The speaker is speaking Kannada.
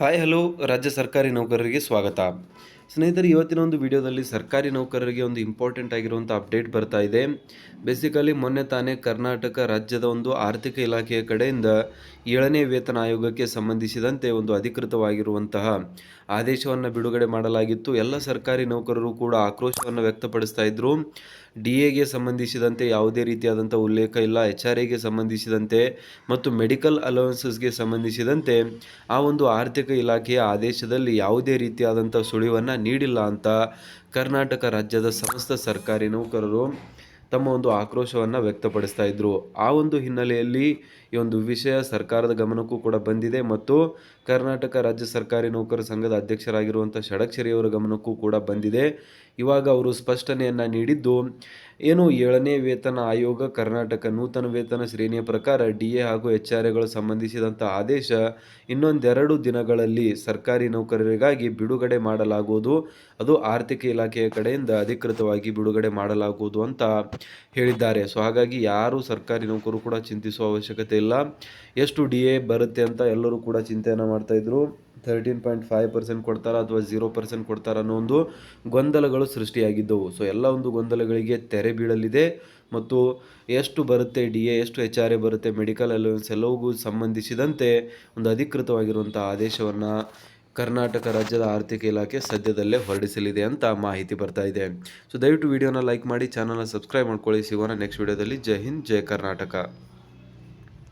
ಹಾಯ್ ಹಲೋ ರಾಜ್ಯ ಸರ್ಕಾರಿ ನೌಕರರಿಗೆ ಸ್ವಾಗತ. ಸ್ನೇಹಿತರೆ, ಇವತ್ತಿನ ಒಂದು ವಿಡಿಯೋದಲ್ಲಿ ಸರ್ಕಾರಿ ನೌಕರರಿಗೆ ಒಂದು ಇಂಪಾರ್ಟೆಂಟ್ ಆಗಿರುವಂಥ ಅಪ್ಡೇಟ್ ಬರ್ತಾ ಇದೆ. ಬೇಸಿಕಲಿ ಮೊನ್ನೆ ತಾನೇ ಕರ್ನಾಟಕ ರಾಜ್ಯದ ಒಂದು ಆರ್ಥಿಕ ಇಲಾಖೆಯ ಕಡೆಯಿಂದ 7ನೇ ವೇತನ ಆಯೋಗಕ್ಕೆ ಸಂಬಂಧಿಸಿದಂತೆ ಒಂದು ಅಧಿಕೃತವಾಗಿರುವಂತಹ ಆದೇಶವನ್ನು ಬಿಡುಗಡೆ ಮಾಡಲಾಗಿತ್ತು. ಎಲ್ಲ ಸರ್ಕಾರಿ ನೌಕರರು ಕೂಡ ಆಕ್ರೋಶವನ್ನು ವ್ಯಕ್ತಪಡಿಸ್ತಾ ಇದ್ದರು. ಡಿ.ಎಗೆ ಸಂಬಂಧಿಸಿದಂತೆ ಯಾವುದೇ ರೀತಿಯಾದಂಥ ಉಲ್ಲೇಖ ಇಲ್ಲ. HR.ಗೆ ಸಂಬಂಧಿಸಿದಂತೆ ಮತ್ತು ಮೆಡಿಕಲ್ ಅಲೋವೆನ್ಸಸ್ಗೆ ಸಂಬಂಧಿಸಿದಂತೆ ಆ ಒಂದು ಆರ್ಥಿಕ ಇಲಾಖೆಯ ಆದೇಶದಲ್ಲಿ ಯಾವುದೇ ರೀತಿಯಾದಂಥ ಸುಳಿವನ್ನು ನೀಡಿಲ್ಲ ಅಂತ ಕರ್ನಾಟಕ ರಾಜ್ಯದ ಸಮಸ್ತ ಸರ್ಕಾರಿ ನೌಕರರು ತಮ್ಮ ಒಂದು ಆಕ್ರೋಶವನ್ನು ವ್ಯಕ್ತಪಡಿಸ್ತಾ ಇದ್ದರು. ಆ ಒಂದು ಹಿನ್ನೆಲೆಯಲ್ಲಿ ಈ ಒಂದು ವಿಷಯ ಸರ್ಕಾರದ ಗಮನಕ್ಕೂ ಕೂಡ ಬಂದಿದೆ ಮತ್ತು ಕರ್ನಾಟಕ ರಾಜ್ಯ ಸರ್ಕಾರಿ ನೌಕರ ಸಂಘದ ಅಧ್ಯಕ್ಷರಾಗಿರುವಂಥ ಷಡಕ್ಷರಿಯವರ ಗಮನಕ್ಕೂ ಕೂಡ ಬಂದಿದೆ. ಇವಾಗ ಅವರು ಸ್ಪಷ್ಟನೆಯನ್ನು ನೀಡಿದ್ದು, ಏನು 7ನೇ ವೇತನ ಆಯೋಗ ಕರ್ನಾಟಕ ನೂತನ ವೇತನ ಶ್ರೇಣಿಯ ಪ್ರಕಾರ ಡಿ.ಎ ಹಾಗೂ HR.ಗಳು ಸಂಬಂಧಿಸಿದಂಥ ಆದೇಶ ಇನ್ನೊಂದೆರಡು ದಿನಗಳಲ್ಲಿ ಸರ್ಕಾರಿ ನೌಕರರಿಗಾಗಿ ಬಿಡುಗಡೆ ಮಾಡಲಾಗುವುದು. ಅದು ಆರ್ಥಿಕ ಇಲಾಖೆಯ ಕಡೆಯಿಂದ ಅಧಿಕೃತವಾಗಿ ಬಿಡುಗಡೆ ಮಾಡಲಾಗುವುದು ಅಂತ ಹೇಳಿದ್ದಾರೆ. ಸೊ ಹಾಗಾಗಿ ಯಾರು ಸರ್ಕಾರಿ ನೌಕರರು ಕೂಡ ಚಿಂತಿಸುವ ಅವಶ್ಯಕತೆ ಇಲ್ಲ. ಎಷ್ಟು ಡಿ.ಎ ಬರುತ್ತೆ ಅಂತ ಎಲ್ಲರೂ ಕೂಡ ಚಿಂತೆಯನ್ನು ಮಾಡ್ತಾಯಿದ್ರು. 13.5% ಕೊಡ್ತಾರಾ ಅಥವಾ 0% ಕೊಡ್ತಾರಾ ಅನ್ನೋ ಒಂದು ಗೊಂದಲಗಳು ಸೃಷ್ಟಿಯಾಗಿದ್ದವು. ಸೊ ಎಲ್ಲ ಒಂದು ಗೊಂದಲಗಳಿಗೆ ತೆರೆ ಬೀಳಲಿದೆ ಮತ್ತು ಎಷ್ಟು ಬರುತ್ತೆ ಡಿ.ಎ, ಎಷ್ಟು HR.ಎ ಬರುತ್ತೆ, ಮೆಡಿಕಲ್ ಅಲೋವೆನ್ಸ್ ಎಲ್ಲವೂ ಸಂಬಂಧಿಸಿದಂತೆ ಒಂದು ಅಧಿಕೃತವಾಗಿರುವಂಥ ಆದೇಶವನ್ನು ಕರ್ನಾಟಕ ರಾಜ್ಯದ ಆರ್ಥಿಕ ಇಲಾಖೆ ಸದ್ಯದಲ್ಲೇ ಹೊರಡಿಸಲಿದೆ ಅಂತ ಮಾಹಿತಿ ಬರ್ತಾ ಇದೆ. ಸೊ ದಯವಿಟ್ಟು ವಿಡಿಯೋನ ಲೈಕ್ ಮಾಡಿ, ಚಾನಲ್ನ ಸಬ್ಸ್ಕ್ರೈಬ್ ಮಾಡ್ಕೊಳ್ಳಿ. ಸಿಗೋಣ ನೆಕ್ಸ್ಟ್ ವಿಡಿಯೋದಲ್ಲಿ. ಜೈ ಹಿಂದ್, ಜೈ ಕರ್ನಾಟಕ.